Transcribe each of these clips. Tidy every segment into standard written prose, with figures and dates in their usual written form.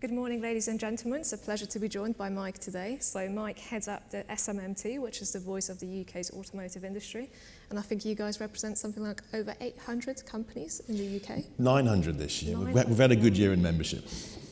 Good morning, ladies and gentlemen. It's a pleasure to be joined by Mike today. So Mike heads up the SMMT, which is the voice of the UK's automotive industry. And I think you guys represent something like over 800 companies in the UK. 900 this year. We've had a good year in membership.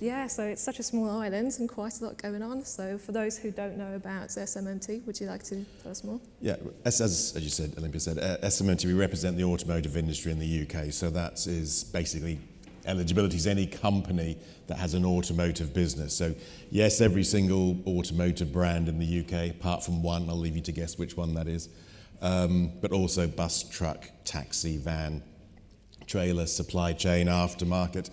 Yeah, so it's such a small island and quite a lot going on. So for those who don't know about the SMMT, would you like to tell us more? Yeah, as you said, Olimpia said, SMMT, we represent the automotive industry in the UK. So that is basically eligibility is any company that has an automotive business. So yes, every single automotive brand in the UK, apart from one, I'll leave you to guess which one that is, but also bus, truck, taxi, van, trailer, supply chain, aftermarket,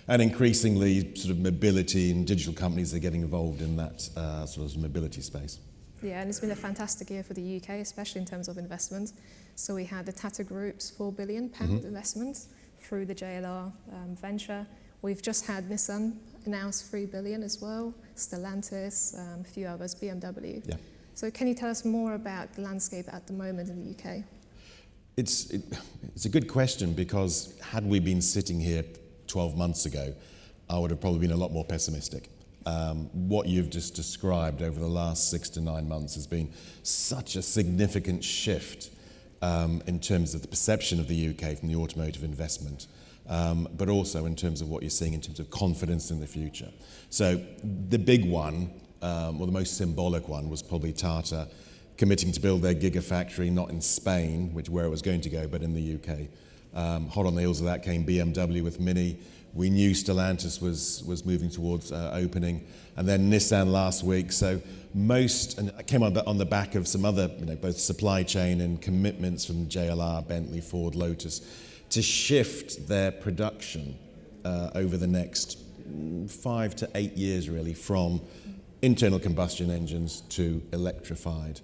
and increasingly sort of mobility and digital companies are getting involved in that sort of mobility space. Yeah, and it's been a fantastic year for the UK, especially in terms of investment. So we had the Tata Group's £4 billion investment through the JLR venture. We've just had Nissan announce $3 billion as well, Stellantis, a few others, BMW. Yeah. So can you tell us more about the landscape at the moment in the UK? It's a good question, because had we been sitting here 12 months ago, I would have probably been a lot more pessimistic. What you've just described over the last 6 to 9 months has been such a significant shift in terms of the perception of the UK from the automotive investment, but also in terms of what you're seeing in terms of confidence in the future. So the big one, or the most symbolic one, was probably Tata committing to build their gigafactory, not in Spain, where it was going to go, but in the UK. Hot on the heels of that came BMW with Mini. We knew Stellantis was moving towards opening, and then Nissan last week. So and it came on the back of some other, both supply chain and commitments from JLR, Bentley, Ford, Lotus, to shift their production over the next 5 to 8 years, really, from internal combustion engines to electrified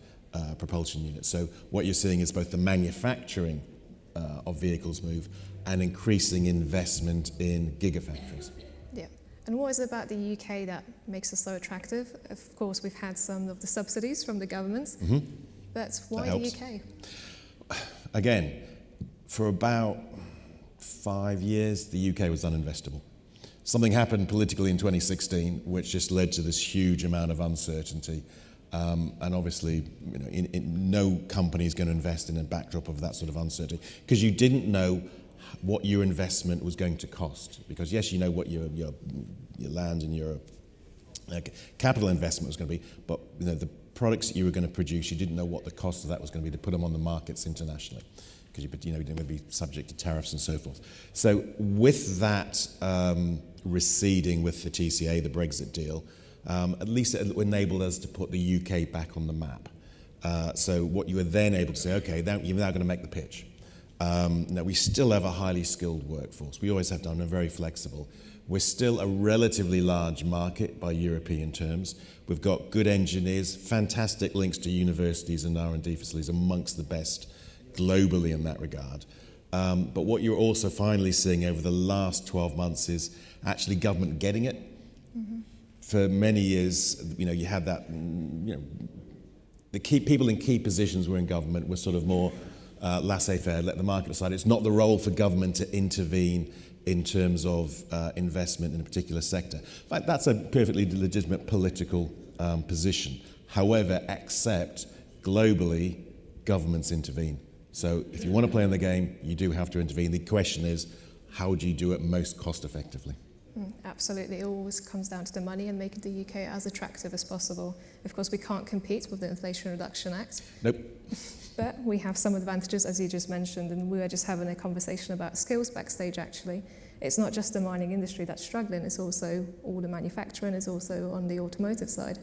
propulsion units. So what you're seeing is both the manufacturing of vehicles move and increasing investment in gigafactories. Yeah. And what is it about the UK that makes us so attractive? Of course, we've had some of the subsidies from the government, but why the UK? Again, for about 5 years, the UK was uninvestable. Something happened politically in 2016, which just led to this huge amount of uncertainty. And obviously, no company is going to invest in a backdrop of that sort of uncertainty, because you didn't know what your investment was going to cost. Because yes, you know what your land and your capital investment was going to be, but the products that you were going to produce, you didn't know what the cost of that was going to be to put them on the markets internationally, because you're going to be subject to tariffs and so forth. So with that receding with the TCA, the Brexit deal, at least it enabled us to put the UK back on the map. So what you were then able to say, okay, you're now going to make the pitch. Now, we still have a highly skilled workforce. We always have done. We're very flexible. We're still a relatively large market by European terms. We've got good engineers, fantastic links to universities and R&D facilities, amongst the best globally in that regard. But what you're also finally seeing over the last 12 months is actually government getting it. For many years, you had that, the key people in key positions were in government were sort of more laissez-faire, let the market decide. It's not the role for government to intervene in terms of investment in a particular sector. In fact, that's a perfectly legitimate political position. However, except globally, governments intervene. So if you want to play in the game, you do have to intervene. The question is, how do you do it most cost effectively? Absolutely. It always comes down to the money and making the UK as attractive as possible. Of course, we can't compete with the Inflation Reduction Act. Nope. But we have some advantages, as you just mentioned, and we were just having a conversation about skills backstage, actually. It's not just the mining industry that's struggling, it's also all the manufacturing, it's also on the automotive side.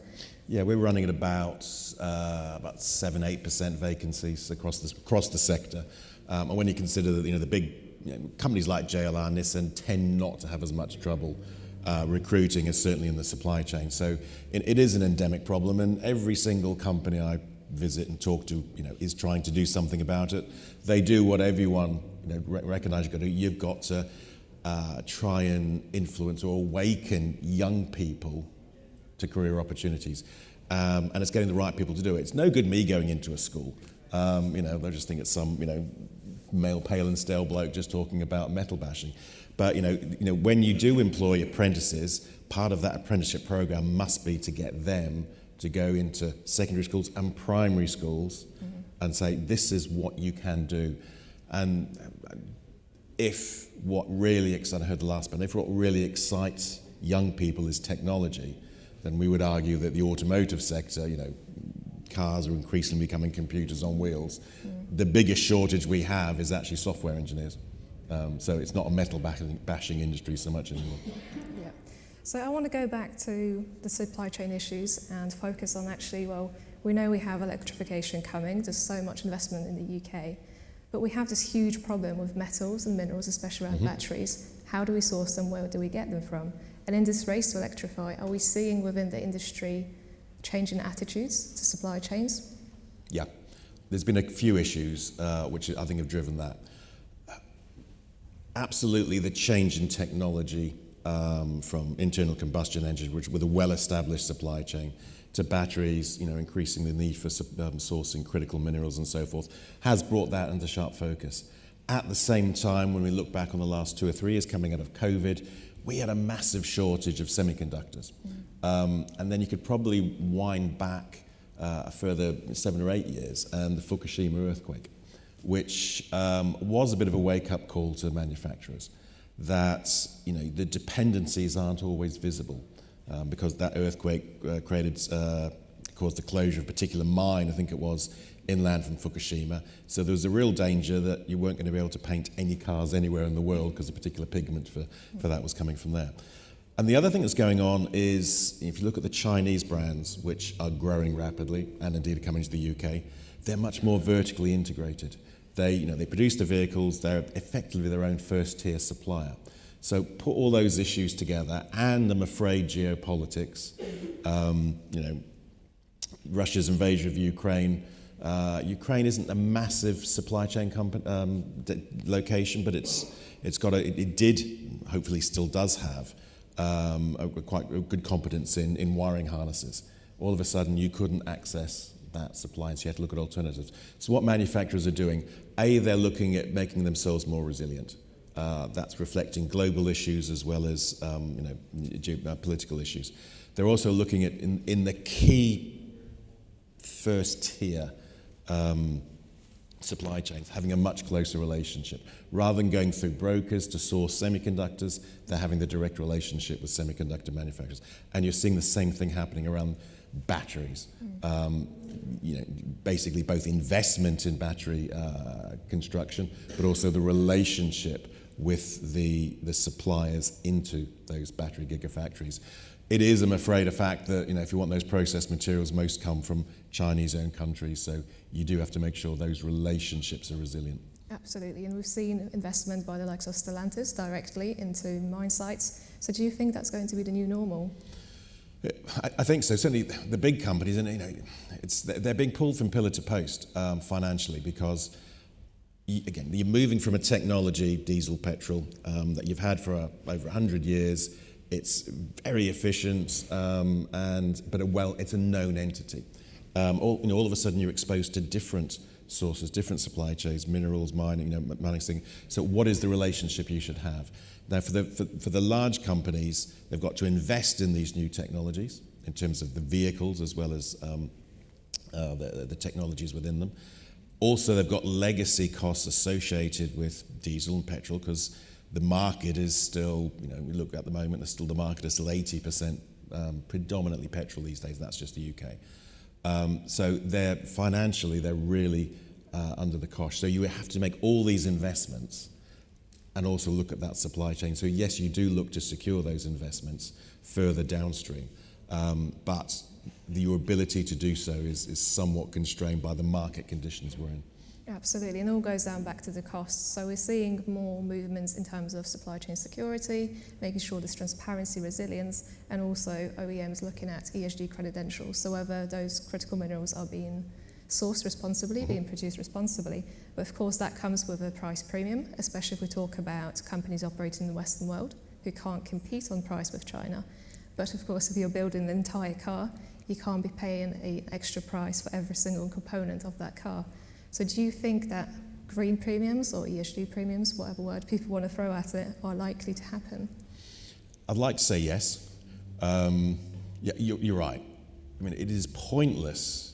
Yeah, we're running at about 7-8% vacancies across the sector. And when you consider that the big companies like JLR, Nissan tend not to have as much trouble recruiting as certainly in the supply chain. So it is an endemic problem, and every single company I visit and talk to, is trying to do something about it. They do what everyone recognise you've got to do. You've got to try and influence or awaken young people to career opportunities, and it's getting the right people to do it. It's no good me going into a school. They'll just think it's some male, pale and stale bloke just talking about metal bashing. But when you do employ apprentices, part of that apprenticeship program must be to get them to go into secondary schools and primary schools and say, this is what you can do. And if what really excites, I heard the last bit, if what really excites young people is technology, then we would argue that the automotive sector, cars are increasingly becoming computers on wheels. The biggest shortage we have is actually software engineers. So it's not a metal bashing industry so much anymore. Yeah. So I want to go back to the supply chain issues and focus on actually, we know we have electrification coming. There's so much investment in the UK. But we have this huge problem with metals and minerals, especially around batteries. How do we source them? Where do we get them from? And in this race to electrify, are we seeing within the industry changing attitudes to supply chains? Yeah. There's been a few issues which I think have driven that. Absolutely, the change in technology from internal combustion engines, which with a well-established supply chain, to batteries, increasing the need for sourcing critical minerals and so forth, has brought that into sharp focus. At the same time, when we look back on the last 2 or 3 years coming out of COVID, we had a massive shortage of semiconductors. And then you could probably wind back a further 7 or 8 years, and the Fukushima earthquake, which was a bit of a wake-up call to manufacturers that the dependencies aren't always visible because that earthquake caused the closure of a particular mine, I think it was, inland from Fukushima. So there was a real danger that you weren't going to be able to paint any cars anywhere in the world because a particular pigment for that was coming from there. And the other thing that's going on is, if you look at the Chinese brands, which are growing rapidly and indeed are coming to the UK, they're much more vertically integrated. They produce the vehicles, they're effectively their own first-tier supplier. So put all those issues together, and I'm afraid geopolitics, Russia's invasion of Ukraine. Ukraine isn't a massive supply chain location, but it did, hopefully still does have, quite a good competence in wiring harnesses. All of a sudden, you couldn't access that supply, so you had to look at alternatives. So what manufacturers are doing, they're looking at making themselves more resilient. That's reflecting global issues as well as political issues. They're also looking at, in the key first tier supply chains, having a much closer relationship. Rather than going through brokers to source semiconductors, they're having the direct relationship with semiconductor manufacturers. And you're seeing the same thing happening around batteries. Basically both investment in battery construction, but also the relationship with the suppliers into those battery gigafactories. It is, I'm afraid, a fact that if you want those processed materials, most come from Chinese-owned countries. So you do have to make sure those relationships are resilient. Absolutely, and we've seen investment by the likes of Stellantis directly into mine sites. So do you think that's going to be the new normal? I think so. Certainly, the big companies, and they're being pulled from pillar to post financially because, again, you're moving from a technology, diesel, petrol, that you've had for over 100 years. It's very efficient, but it's a known entity. All of a sudden, you're exposed to different sources, different supply chains, minerals, mining, mining thing. So, what is the relationship you should have? Now, for the large companies, they've got to invest in these new technologies in terms of the vehicles as well as the technologies within them. Also, they've got legacy costs associated with diesel and petrol because the market is still, we look at the moment, the market is still 80% predominantly petrol these days. That's just the UK. So they're really under the cosh. So you have to make all these investments and also look at that supply chain. So yes, you do look to secure those investments further downstream, but your ability to do so is somewhat constrained by the market conditions we're in. Absolutely, and it all goes down back to the costs. So we're seeing more movements in terms of supply chain security, making sure there's transparency, resilience, and also OEMs looking at ESG credentials. So whether those critical minerals are being sourced responsibly, being produced responsibly. But of course that comes with a price premium, especially if we talk about companies operating in the Western world who can't compete on price with China. But of course if you're building an entire car, you can't be paying an extra price for every single component of that car. So do you think that green premiums or ESG premiums, whatever word people want to throw at it, are likely to happen? I'd like to say yes. Yeah, you're right. I mean, it is pointless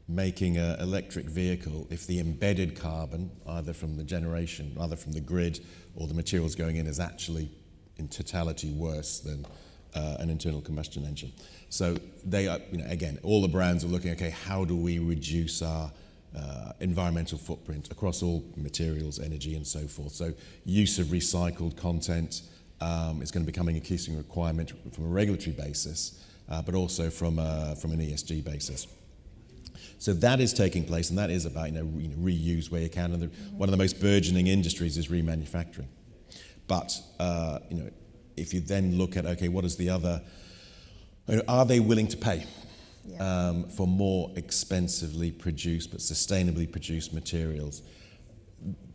making an electric vehicle if the embedded carbon, either from the generation, either from the grid, or the materials going in, is actually in totality worse than an internal combustion engine. So they are, again, all the brands are looking, okay, how do we reduce our environmental footprint across all materials, energy, and so forth. So use of recycled content is going to become an increasing requirement from a regulatory basis, but also from an ESG basis. So that is taking place, and that is about reuse where you can. And one of the most burgeoning industries is remanufacturing. But if you then look at, okay, what is the other? Are they willing to pay for more expensively produced but sustainably produced materials?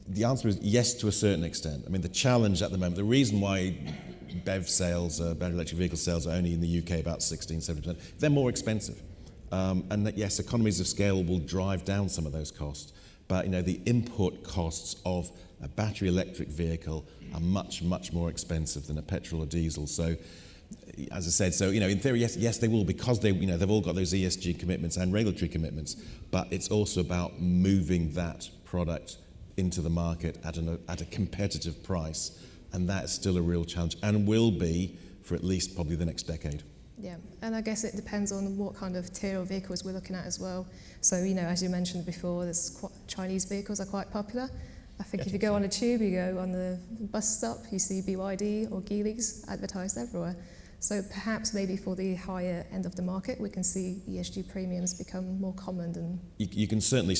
The answer is yes, to a certain extent. I mean, the challenge at the moment, the reason why BEV sales, battery electric vehicle sales, are only in the UK about 16-17%, they're more expensive. And that, yes, economies of scale will drive down some of those costs. But the input costs of a battery electric vehicle are much, much more expensive than a petrol or diesel. So, as I said, in theory, yes, they will, because they've all got those ESG commitments and regulatory commitments. But it's also about moving that product into the market at a competitive price, and that's still a real challenge, and will be for at least probably the next decade. Yeah, and I guess it depends on what kind of tier of vehicles we're looking at as well. So, as you mentioned before, Chinese vehicles are quite popular. I think if you go on a tube, you go on the bus stop, you see BYD or Geely's advertised everywhere. So perhaps maybe for the higher end of the market, we can see ESG premiums become more common than... You can certainly,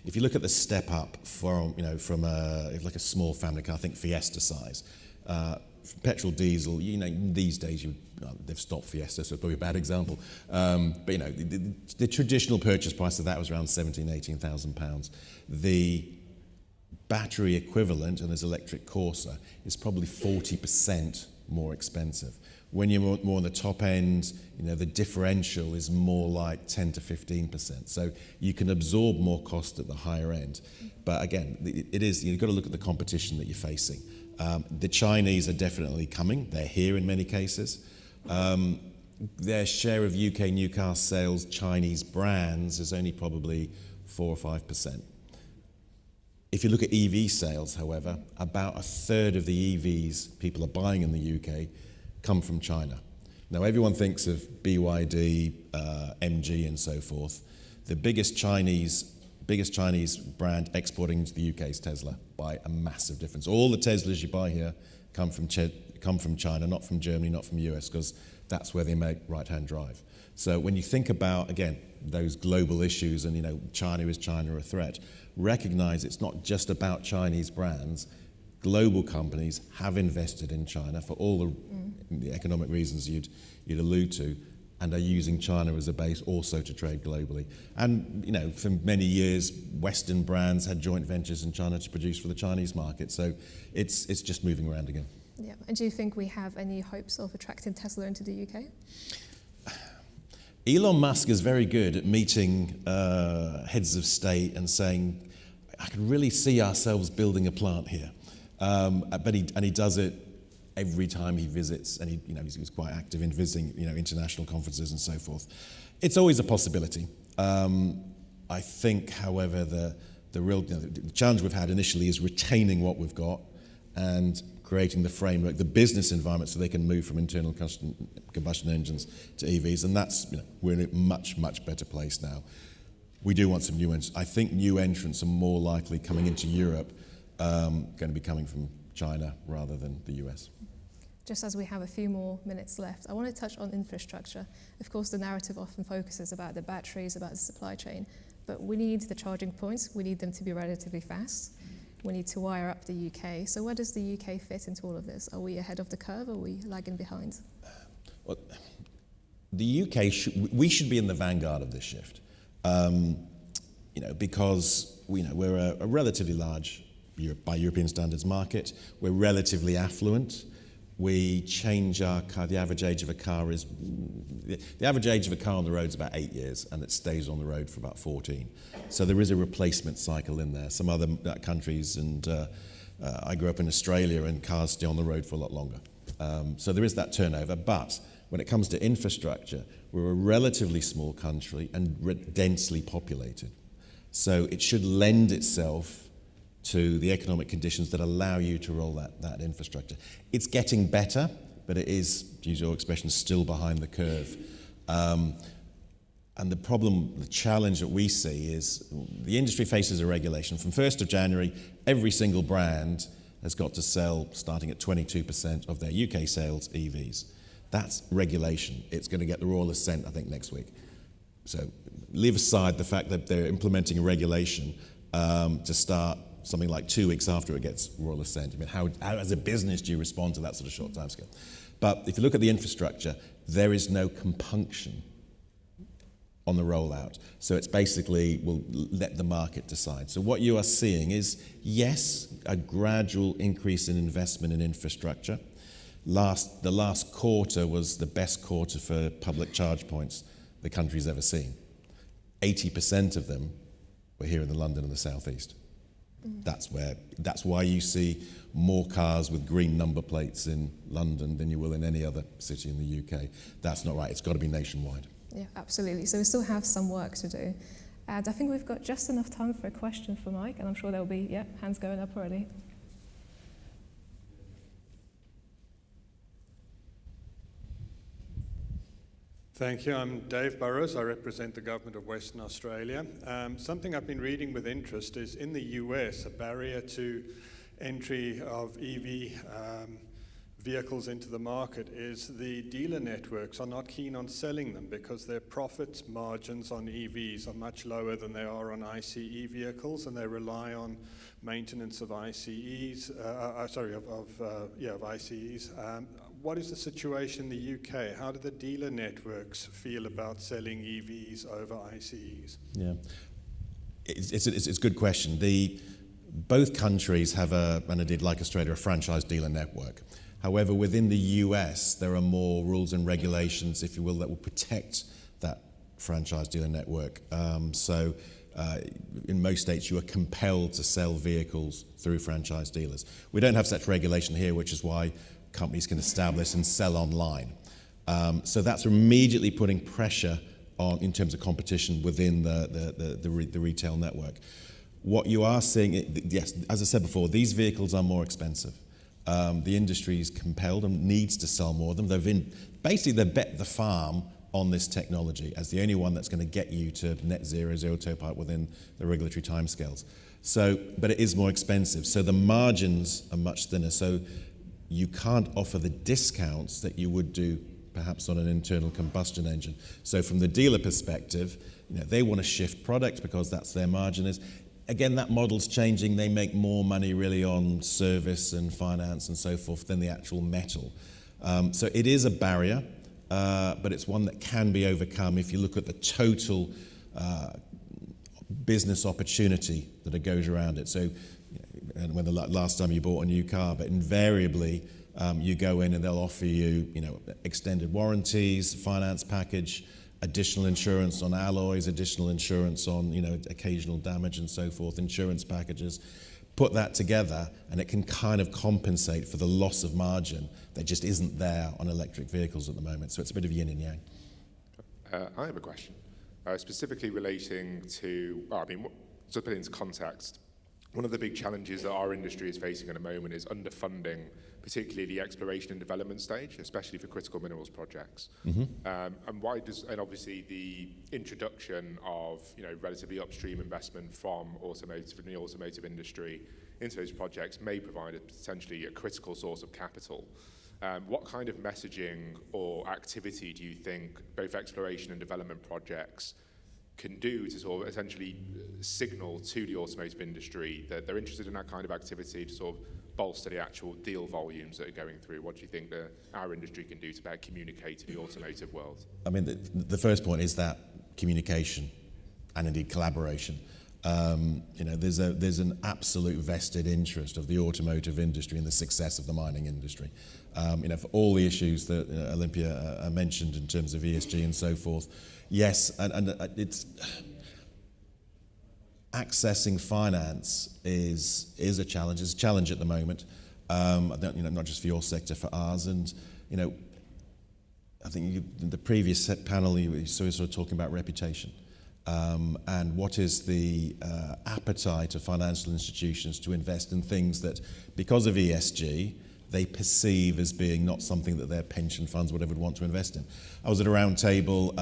if you look at the step up from like a small family car, I think Fiesta size, petrol, diesel, these days they've stopped Fiesta, so it's probably a bad example. But the traditional purchase price of that was around £18,000. The battery equivalent, and there's electric Corsa, is probably 40% more expensive. When you're more on the top end, the differential is more like 10 to 15%. So you can absorb more cost at the higher end. But again, you've got to look at the competition that you're facing. The Chinese are definitely coming. They're here in many cases. Their share of UK new car sales, Chinese brands, is only probably 4 or 5%. If you look at EV sales, however, about a third of the EVs people are buying in the UK come from China. Now, everyone thinks of BYD, MG, and so forth. The biggest Chinese brand exporting into the UK is Tesla, by a massive difference. All the Teslas you buy here come from China, not from Germany, not from the US, because that's where they make right-hand drive. So when you think about, again, those global issues and, China a threat, recognize it's not just about Chinese brands. Global companies have invested in China for all the economic reasons you'd allude to, and are using China as a base also to trade globally. And, for many years, Western brands had joint ventures in China to produce for the Chinese market. So it's just moving around again. Yeah. And do you think we have any hopes of attracting Tesla into the UK? Elon Musk is very good at meeting heads of state and saying, I can really see ourselves building a plant here. But he does it every time he visits, and he's quite active in visiting international conferences and so forth. It's always a possibility. I think, however, the real the challenge we've had initially is retaining what we've got and creating the framework, the business environment, so they can move from internal combustion engines to EVs, and that's we're in a much, much better place now. We do want some new entrants. I think new entrants are more likely coming into Europe, going to be coming from China rather than the US. Just as we have a few more minutes left, I want to touch on infrastructure. Of course, the narrative often focuses about the batteries, about the supply chain, but we need the charging points. We need them to be relatively fast. We need to wire up the UK. So where does the UK fit into all of this? Are we ahead of the curve, or are we lagging behind? Well, the UK, we should be in the vanguard of this shift, because we're a relatively large, by European standards, market. We're relatively affluent. We change our car. The average age of a car is the average age of a car on the road is about 8 years, and it stays on the road for about 14. So there is a replacement cycle in there. Some other countries, and I grew up in Australia, and cars stay on the road for a lot longer. So there is that turnover. But when it comes to infrastructure, we're a relatively small country and densely populated. So it should lend itself to the economic conditions that allow you to roll that infrastructure. It's getting better, but it is, to use your expression, still behind the curve. And the challenge that we see is the industry faces a regulation. From 1st of January, every single brand has got to sell, starting at 22% of their UK sales, EVs. That's regulation. It's going to get the royal assent, I think, next week. So leave aside the fact that they're implementing a regulation to start something like 2 weeks after it gets royal assent. I mean, how as a business do you respond to that sort of short time scale? But if you look at the infrastructure, there is no compunction on the rollout. So it's basically, we'll let the market decide. So what you are seeing is, yes, a gradual increase in investment in infrastructure. The last quarter was the best quarter for public charge points the country's ever seen. 80% of them were here in the London and the South East. That's why you see more cars with green number plates in London than you will in any other city in the UK. That's not right. It's got to be nationwide. Yeah, absolutely. So we still have some work to do. And I think we've got just enough time for a question for Mike, and I'm sure there'll be, hands going up already. Thank you. I'm Dave Burrows. I represent the government of Western Australia. Something I've been reading with interest is in the US, a barrier to entry of EV vehicles into the market is the dealer networks are not keen on selling them because their profit margins on EVs are much lower than they are on ICE vehicles, and they rely on maintenance of ICEs. Of ICEs. What is the situation in the UK? How do the dealer networks feel about selling EVs over ICEs? Yeah, it's a good question. Both countries have and indeed like Australia, a franchise dealer network. However, within the US, there are more rules and regulations, if you will, that will protect that franchise dealer network. In most states, you are compelled to sell vehicles through franchise dealers. We don't have such regulation here, which is why companies can establish and sell online. So that's immediately putting pressure on in terms of competition within the retail network. What you are seeing, yes, as I said before, these vehicles are more expensive. The industry is compelled and needs to sell more of them. They've bet the farm on this technology as the only one that's going to get you to net zero tailpipe within the regulatory timescales. But it is more expensive. So the margins are much thinner. So you can't offer the discounts that you would do perhaps on an internal combustion engine. So from the dealer perspective, they want to shift product because that's their margin is. Again, that model's changing. They make more money really on service and finance and so forth than the actual metal. So it is a barrier, but it's one that can be overcome if you look at the total business opportunity that goes around it. So and when the last time you bought a new car, but invariably you go in and they'll offer you, extended warranties, finance package, additional insurance on alloys, additional insurance on, occasional damage and so forth, insurance packages. Put that together and it can kind of compensate for the loss of margin that just isn't there on electric vehicles at the moment. So it's a bit of yin and yang. I have a question, specifically relating to, to put it into context, one of the big challenges that our industry is facing at the moment is underfunding, particularly the exploration and development stage, especially for critical minerals projects. Mm-hmm. And obviously the introduction of relatively upstream investment from the automotive industry into those projects may provide potentially a critical source of capital. What kind of messaging or activity do you think both exploration and development projects can do to sort of essentially signal to the automotive industry that they're interested in that kind of activity to sort of bolster the actual deal volumes that are going through? What do you think our industry can do to better communicate to the automotive world? I mean, the first point is that communication and indeed collaboration. There's an absolute vested interest of the automotive industry in the success of the mining industry. For all the issues that Olimpia mentioned in terms of ESG and so forth, yes, and it's accessing finance is a challenge. It's a challenge at the moment. Not just for your sector, for ours, and I think in the previous panel you sort of talking about reputation. And what is the appetite of financial institutions to invest in things that, because of ESG, they perceive as being not something that their pension funds, whatever, would want to invest in. I was at a round table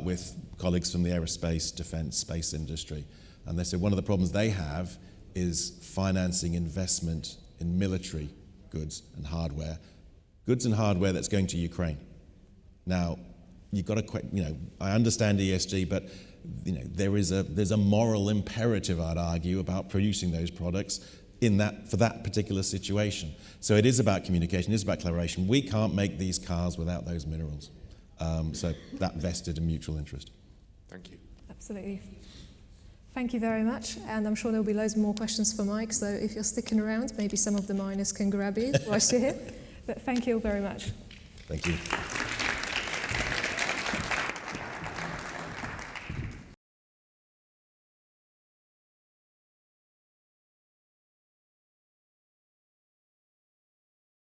with colleagues from the aerospace, defence, space industry, and they said one of the problems they have is financing investment in military goods and hardware that's going to Ukraine. Now, you've got to, I understand ESG, but there's a moral imperative, I'd argue, about producing those products for that particular situation. So it is about communication, it is about collaboration. We can't make these cars without those minerals. So that vested in mutual interest. Thank you. Absolutely. Thank you very much, and I'm sure there'll be loads more questions for Mike, so if you're sticking around, maybe some of the miners can grab you whilst you're here. But thank you all very much. Thank you.